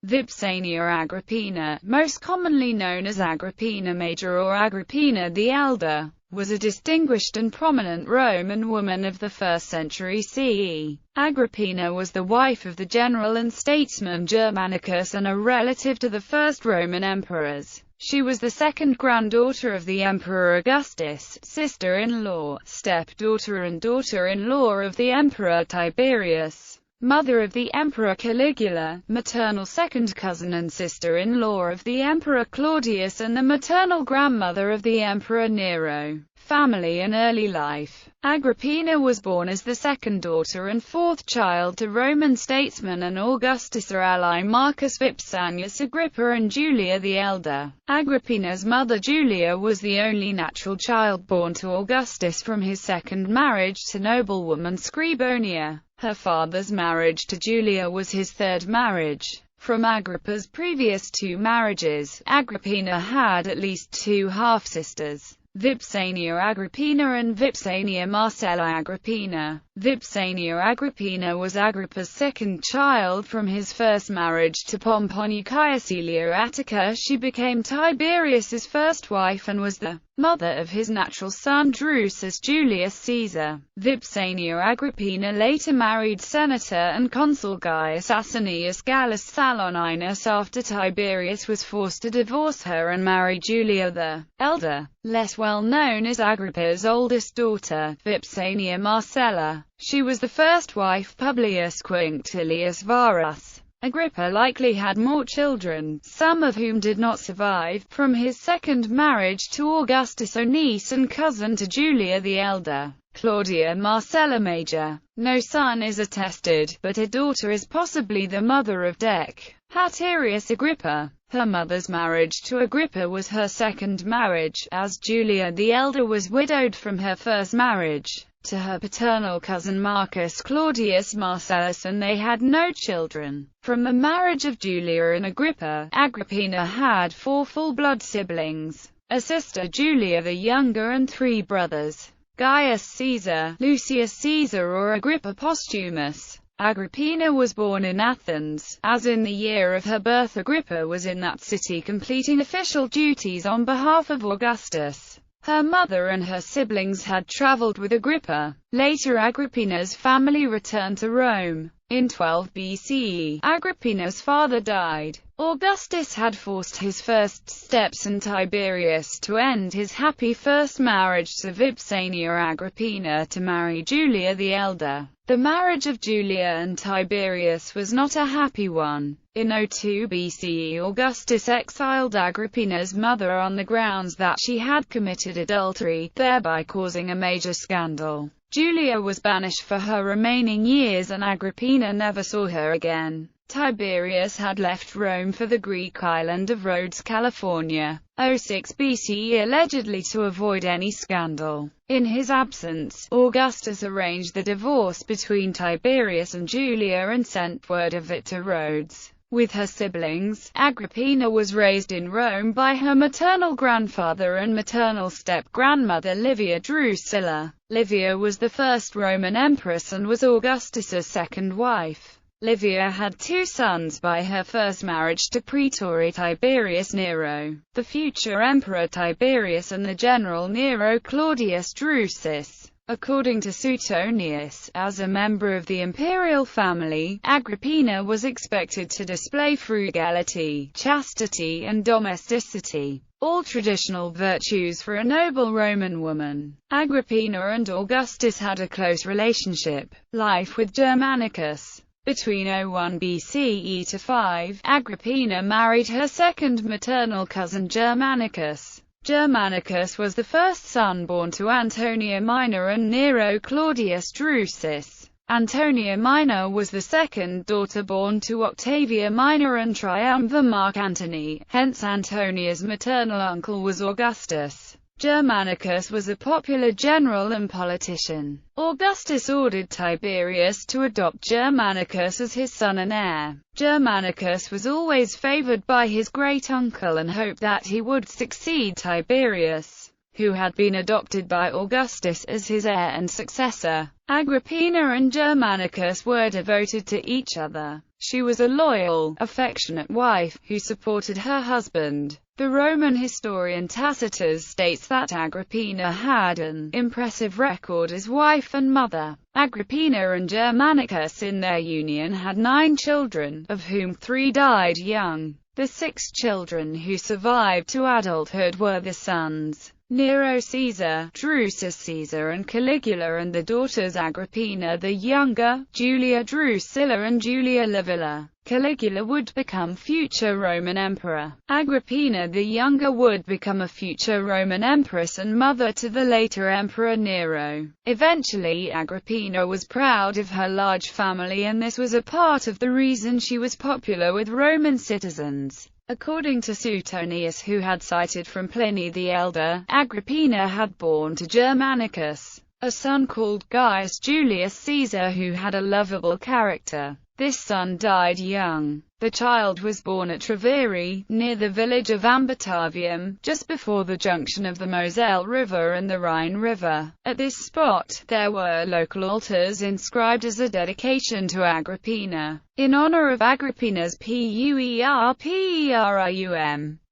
Vipsania Agrippina, most commonly known as Agrippina Major or Agrippina the Elder, was a distinguished and prominent Roman woman of the 1st century CE. Agrippina was the wife of the general and statesman Germanicus and a relative to the first Roman emperors. She was the second granddaughter of the Emperor Augustus, sister-in-law, stepdaughter and daughter-in-law of the Emperor Tiberius, mother of the Emperor Caligula, maternal second cousin and sister-in-law of the Emperor Claudius and the maternal grandmother of the Emperor Nero. Family and early life. Agrippina was born as the second daughter and fourth child to Roman statesman and Augustus' ally Marcus Vipsanius Agrippa and Julia the Elder. Agrippina's mother Julia was the only natural child born to Augustus from his second marriage to noblewoman Scribonia. Her father's marriage to Julia was his third marriage. From Agrippa's previous two marriages, Agrippina had at least two half-sisters, Vipsania Agrippina and Vipsania Marcella Agrippina. Vipsania Agrippina was Agrippa's second child from his first marriage to Pomponia Caecilia Attica. She became Tiberius's first wife and was the mother of his natural son Drusus Julius Caesar. Vipsania Agrippina later married senator and consul Gaius Asinius Gallus Saloninus after Tiberius was forced to divorce her and marry Julia the Elder, less well known as Agrippa's oldest daughter, Vipsania Marcella. She was the first wife Publius Quinctilius Varus. Agrippa likely had more children, some of whom did not survive, from his second marriage to Augustus, a niece and cousin to Julia the Elder. Claudia Marcella Major. No son is attested, but a daughter is possibly the mother of Haterius Agrippa. Her mother's marriage to Agrippa was her second marriage, as Julia the Elder was widowed from her first marriage to her paternal cousin Marcus Claudius Marcellus, and they had no children. From the marriage of Julia and Agrippa, Agrippina had four full-blood siblings: a sister Julia the Younger and three brothers: Gaius Caesar, Lucius Caesar or Agrippa Posthumus. Agrippina was born in Athens, as in the year of her birth Agrippa was in that city completing official duties on behalf of Augustus. Her mother and her siblings had traveled with Agrippa. Later Agrippina's family returned to Rome. In 12 BCE, Agrippina's father died. Augustus had forced his first steps and Tiberius to end his happy first marriage to Vipsania Agrippina to marry Julia the Elder. The marriage of Julia and Tiberius was not a happy one. In 02 BCE, Augustus exiled Agrippina's mother on the grounds that she had committed adultery, thereby causing a major scandal. Julia was banished for her remaining years and Agrippina never saw her again. Tiberius had left Rome for the Greek island of Rhodes, California, 06 BCE, allegedly to avoid any scandal. In his absence, Augustus arranged the divorce between Tiberius and Julia and sent word of it to Rhodes. With her siblings, Agrippina was raised in Rome by her maternal grandfather and maternal step-grandmother Livia Drusilla. Livia was the first Roman empress and was Augustus's second wife. Livia had two sons by her first marriage to Praetor Tiberius Nero, the future Emperor Tiberius, and the general Nero Claudius Drusus. According to Suetonius, as a member of the imperial family, Agrippina was expected to display frugality, chastity and domesticity, all traditional virtues for a noble Roman woman. Agrippina and Augustus had a close relationship. Life with Germanicus. Between 01 BCE to 5, Agrippina married her second maternal cousin Germanicus. Germanicus was the first son born to Antonia Minor and Nero Claudius Drusus. Antonia Minor was the second daughter born to Octavia Minor and Triumvir Mark Antony, hence Antonia's maternal uncle was Augustus. Germanicus was a popular general and politician. Augustus ordered Tiberius to adopt Germanicus as his son and heir. Germanicus was always favored by his great-uncle and hoped that he would succeed Tiberius. who had been adopted by Augustus as his heir and successor. Agrippina and Germanicus were devoted to each other. She was a loyal, affectionate wife, who supported her husband. The Roman historian Tacitus states that Agrippina had an impressive record as wife and mother. Agrippina and Germanicus in their union had 9 children, of whom 3 died young. The 6 children who survived to adulthood were the sons Nero Caesar, Drusus Caesar and Caligula, and the daughters Agrippina the Younger, Julia Drusilla and Julia Livilla. Caligula would become future Roman emperor. Agrippina the Younger would become a future Roman empress and mother to the later emperor Nero. Eventually, Agrippina was proud of her large family, and this was a part of the reason she was popular with Roman citizens. According to Suetonius, who had cited from Pliny the Elder, Agrippina had borne to Germanicus a son called Gaius Julius Caesar, who had a lovable character. This son died young. The child was born at Treviri, near the village of Ambitavium, just before the junction of the Moselle River and the Rhine River. At this spot, there were local altars inscribed as a dedication to Agrippina, in honor of Agrippina's Puerperium.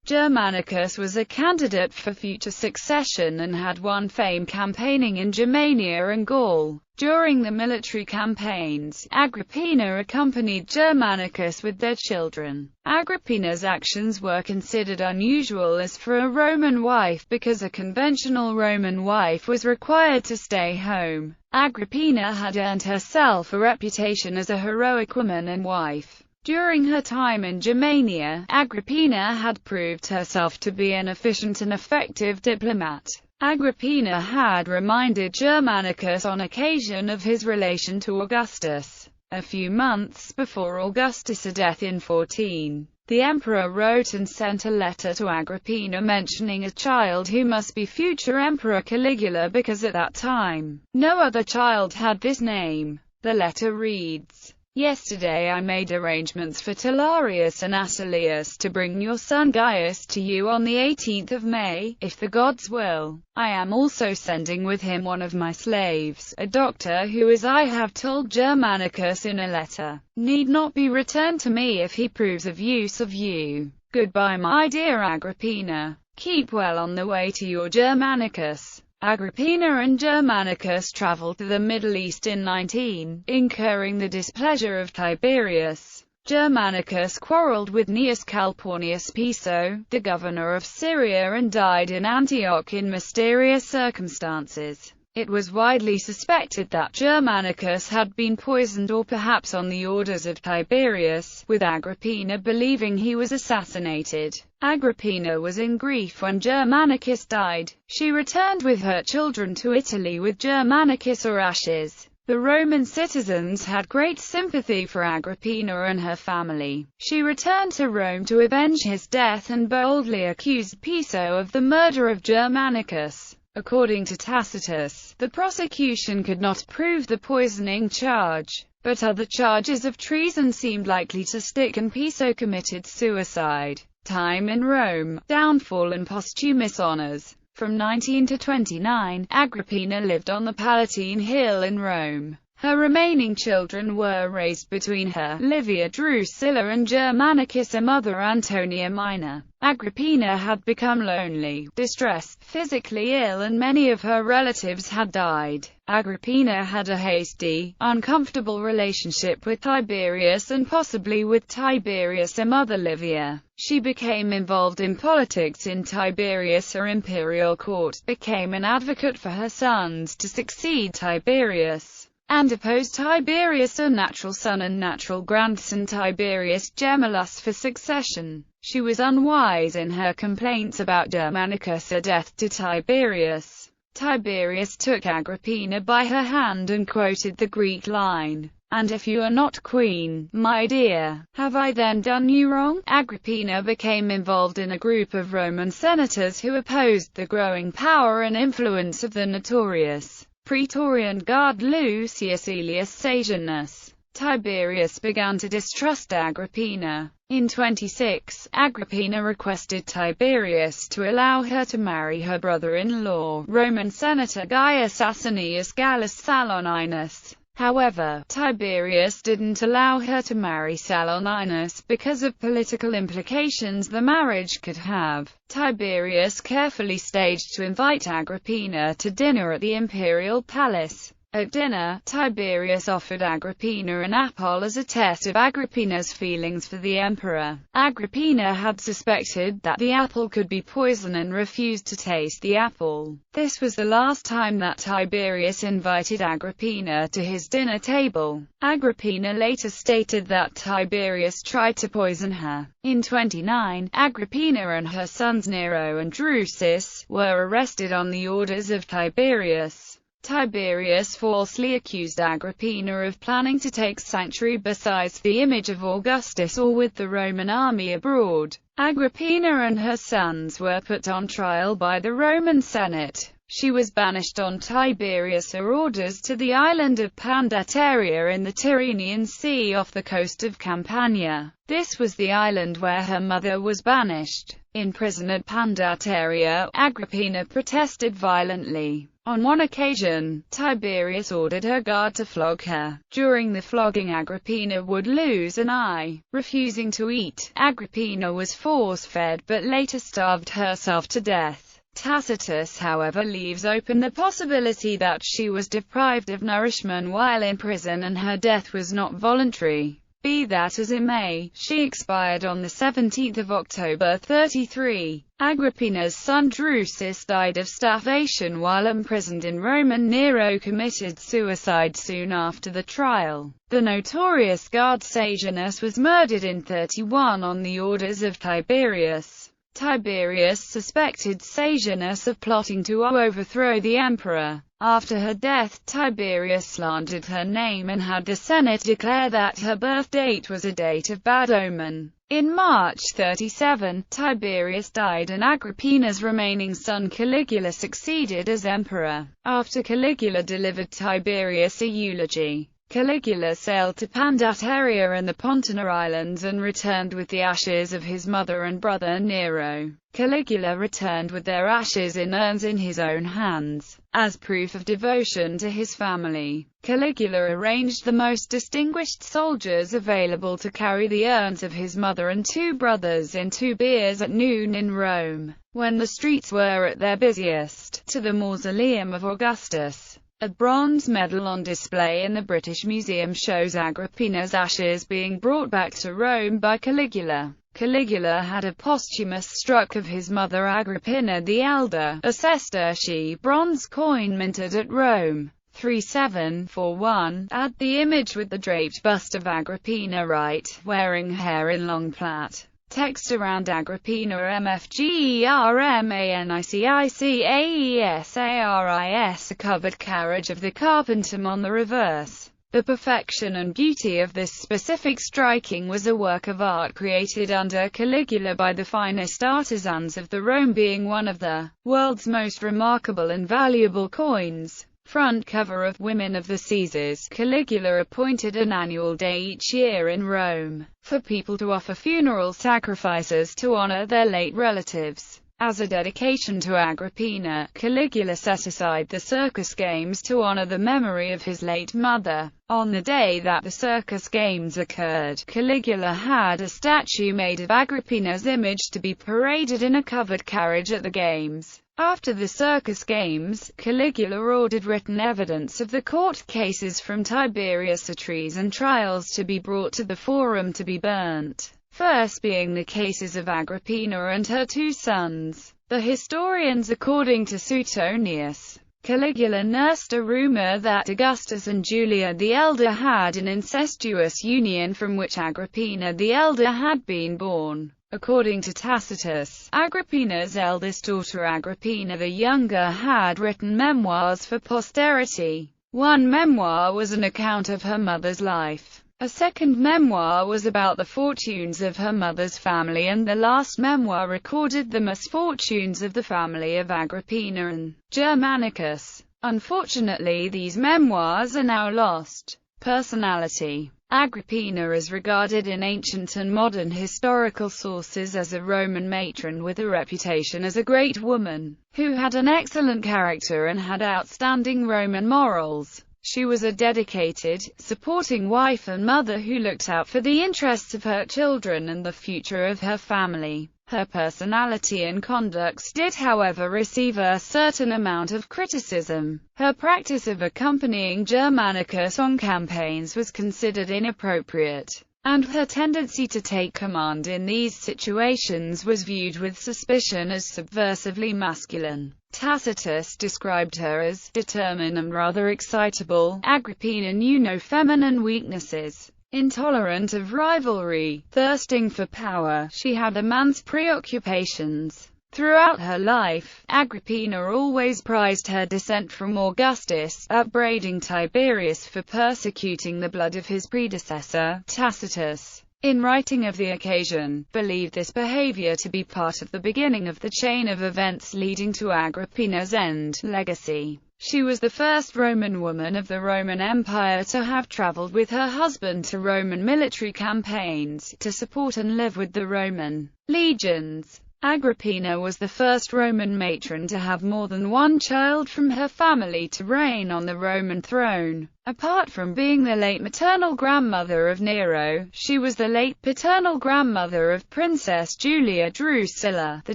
Germanicus was a candidate for future succession and had won fame campaigning in Germania and Gaul. During the military campaigns, Agrippina accompanied Germanicus with their children. Agrippina's actions were considered unusual as for a Roman wife because a conventional Roman wife was required to stay home. Agrippina had earned herself a reputation as a heroic woman and wife. During her time in Germania, Agrippina had proved herself to be an efficient and effective diplomat. Agrippina had reminded Germanicus on occasion of his relation to Augustus. A few months before Augustus' death in 14, the emperor wrote and sent a letter to Agrippina mentioning a child who must be future Emperor Caligula because at that time, no other child had this name. The letter reads, "Yesterday I made arrangements for Tillarius and Attilius to bring your son Gaius to you on the 18th of May, if the gods will. I am also sending with him one of my slaves, a doctor who, as I have told Germanicus in a letter, need not be returned to me if he proves of use of you. Goodbye, my dear Agrippina. Keep well on the way to your Germanicus." Agrippina and Germanicus traveled to the Middle East in 19, incurring the displeasure of Tiberius. Germanicus quarreled with Gnaeus Calpurnius Piso, the governor of Syria, and died in Antioch in mysterious circumstances. It was widely suspected that Germanicus had been poisoned, or perhaps on the orders of Tiberius, with Agrippina believing he was assassinated. Agrippina was in grief when Germanicus died. She returned with her children to Italy with Germanicus or ashes. The Roman citizens had great sympathy for Agrippina and her family. She returned to Rome to avenge his death and boldly accused Piso of the murder of Germanicus. According to Tacitus, the prosecution could not prove the poisoning charge, but other charges of treason seemed likely to stick, and Piso committed suicide. Time in Rome, downfall and posthumous honors. From 19 to 29, Agrippina lived on the Palatine Hill in Rome. Her remaining children were raised between her, Livia Drusilla, and Germanicus' mother Antonia Minor. Agrippina had become lonely, distressed, physically ill, and many of her relatives had died. Agrippina had a hasty, uncomfortable relationship with Tiberius and possibly with Tiberius' mother Livia. She became involved in politics in Tiberius' imperial court, became an advocate for her sons to succeed Tiberius, and opposed Tiberius' natural son and natural grandson Tiberius Gemellus for succession. She was unwise in her complaints about Germanicus' death to Tiberius. Tiberius took Agrippina by her hand and quoted the Greek line, "And if you are not queen, my dear, have I then done you wrong?" Agrippina became involved in a group of Roman senators who opposed the growing power and influence of the notorious Praetorian Guard Lucius Aelius Sasianus. Tiberius began to distrust Agrippina. In 26, Agrippina requested Tiberius to allow her to marry her brother-in-law, Roman Senator Gaius Asinius Gallus Saloninus. However, Tiberius didn't allow her to marry Saloninus because of political implications the marriage could have. Tiberius carefully staged to invite Agrippina to dinner at the imperial palace. At dinner, Tiberius offered Agrippina an apple as a test of Agrippina's feelings for the emperor. Agrippina had suspected that the apple could be poison and refused to taste the apple. This was the last time that Tiberius invited Agrippina to his dinner table. Agrippina later stated that Tiberius tried to poison her. In 29, Agrippina and her sons Nero and Drusus were arrested on the orders of Tiberius. Tiberius falsely accused Agrippina of planning to take sanctuary beside the image of Augustus or with the Roman army abroad. Agrippina and her sons were put on trial by the Roman Senate. She was banished on Tiberius' orders to the island of Pandateria in the Tyrrhenian Sea off the coast of Campania. This was the island where her mother was banished. In prison at Pandateria, Agrippina protested violently. On one occasion, Tiberius ordered her guard to flog her. During the flogging, Agrippina would lose an eye. Refusing to eat, Agrippina was force-fed but later starved herself to death. Tacitus, however, leaves open the possibility that she was deprived of nourishment while in prison and her death was not voluntary. Be that as it may, she expired on the 17th of October 33. Agrippina's son Drusus died of starvation while imprisoned in Rome, and Nero committed suicide soon after the trial. The notorious guard Sejanus was murdered in 31 on the orders of Tiberius. Tiberius suspected Sejanus of plotting to overthrow the emperor. After her death, Tiberius slandered her name and had the Senate declare that her birth date was a date of bad omen. In March 37, Tiberius died and Agrippina's remaining son Caligula succeeded as emperor. After Caligula delivered Tiberius a eulogy, Caligula sailed to Pandateria and the Pontina Islands and returned with the ashes of his mother and brother Nero. Caligula returned with their ashes in urns in his own hands. As proof of devotion to his family, Caligula arranged the most distinguished soldiers available to carry the urns of his mother and two brothers in 2 biers at noon in Rome, when the streets were at their busiest, to the mausoleum of Augustus. A bronze medal on display in the British Museum shows Agrippina's ashes being brought back to Rome by Caligula. Caligula had a posthumous struck of his mother Agrippina the Elder, a sesterce bronze coin minted at Rome. 3741, add the image with the draped bust of Agrippina right, wearing hair in long plait. Text around Agrippina MFGERMANICICAESARIS, a covered carriage of the carpenter on the reverse. The perfection and beauty of this specific striking was a work of art created under Caligula by the finest artisans of the Rome, being one of the world's most remarkable and valuable coins. Front cover of Women of the Caesars. Caligula appointed an annual day each year in Rome for people to offer funeral sacrifices to honor their late relatives. As a dedication to Agrippina, Caligula set aside the circus games to honor the memory of his late mother. On the day that the circus games occurred, Caligula had a statue made of Agrippina's image to be paraded in a covered carriage at the games. After the circus games, Caligula ordered written evidence of the court cases from Tiberius' treason trials to be brought to the forum to be burnt. First being the cases of Agrippina and her 2 sons. The historians, according to Suetonius, Caligula nursed a rumor that Augustus and Julia the Elder had an incestuous union from which Agrippina the Elder had been born. According to Tacitus, Agrippina's eldest daughter Agrippina the Younger had written memoirs for posterity. One memoir was an account of her mother's life. A second memoir was about the fortunes of her mother's family, and the last memoir recorded the misfortunes of the family of Agrippina and Germanicus. Unfortunately, these memoirs are now lost. Personality. Agrippina is regarded in ancient and modern historical sources as a Roman matron with a reputation as a great woman, who had an excellent character and had outstanding Roman morals. She was a dedicated, supporting wife and mother who looked out for the interests of her children and the future of her family. Her personality and conduct did, however, receive a certain amount of criticism. Her practice of accompanying Germanicus on campaigns was considered inappropriate, and her tendency to take command in these situations was viewed with suspicion as subversively masculine. Tacitus described her as determined and rather excitable. Agrippina knew no feminine weaknesses. Intolerant of rivalry, thirsting for power, she had a man's preoccupations. Throughout her life, Agrippina always prized her descent from Augustus, upbraiding Tiberius for persecuting the blood of his predecessor. Tacitus, in writing of the occasion, believed this behavior to be part of the beginning of the chain of events leading to Agrippina's end. Legacy. She was the first Roman woman of the Roman Empire to have traveled with her husband to Roman military campaigns, to support and live with the Roman legions. Agrippina was the first Roman matron to have more than one child from her family to reign on the Roman throne. Apart from being the late maternal grandmother of Nero, she was the late paternal grandmother of Princess Julia Drusilla, the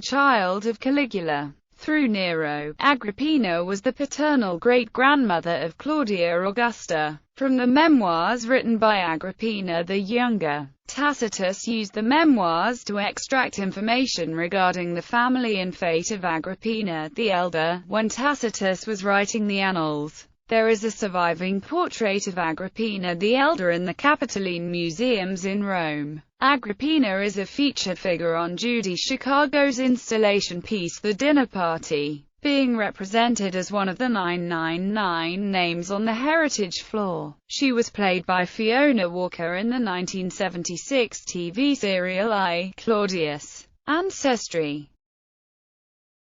child of Caligula. Through Nero, Agrippina was the paternal great-grandmother of Claudia Augusta. From the memoirs written by Agrippina the Younger, Tacitus used the memoirs to extract information regarding the family and fate of Agrippina the Elder. When Tacitus was writing the Annals, there is a surviving portrait of Agrippina the Elder in the Capitoline Museums in Rome. Agrippina is a featured figure on Judy Chicago's installation piece The Dinner Party, being represented as one of the 999 names on the heritage floor. She was played by Fiona Walker in the 1976 TV serial I, Claudius. Ancestry.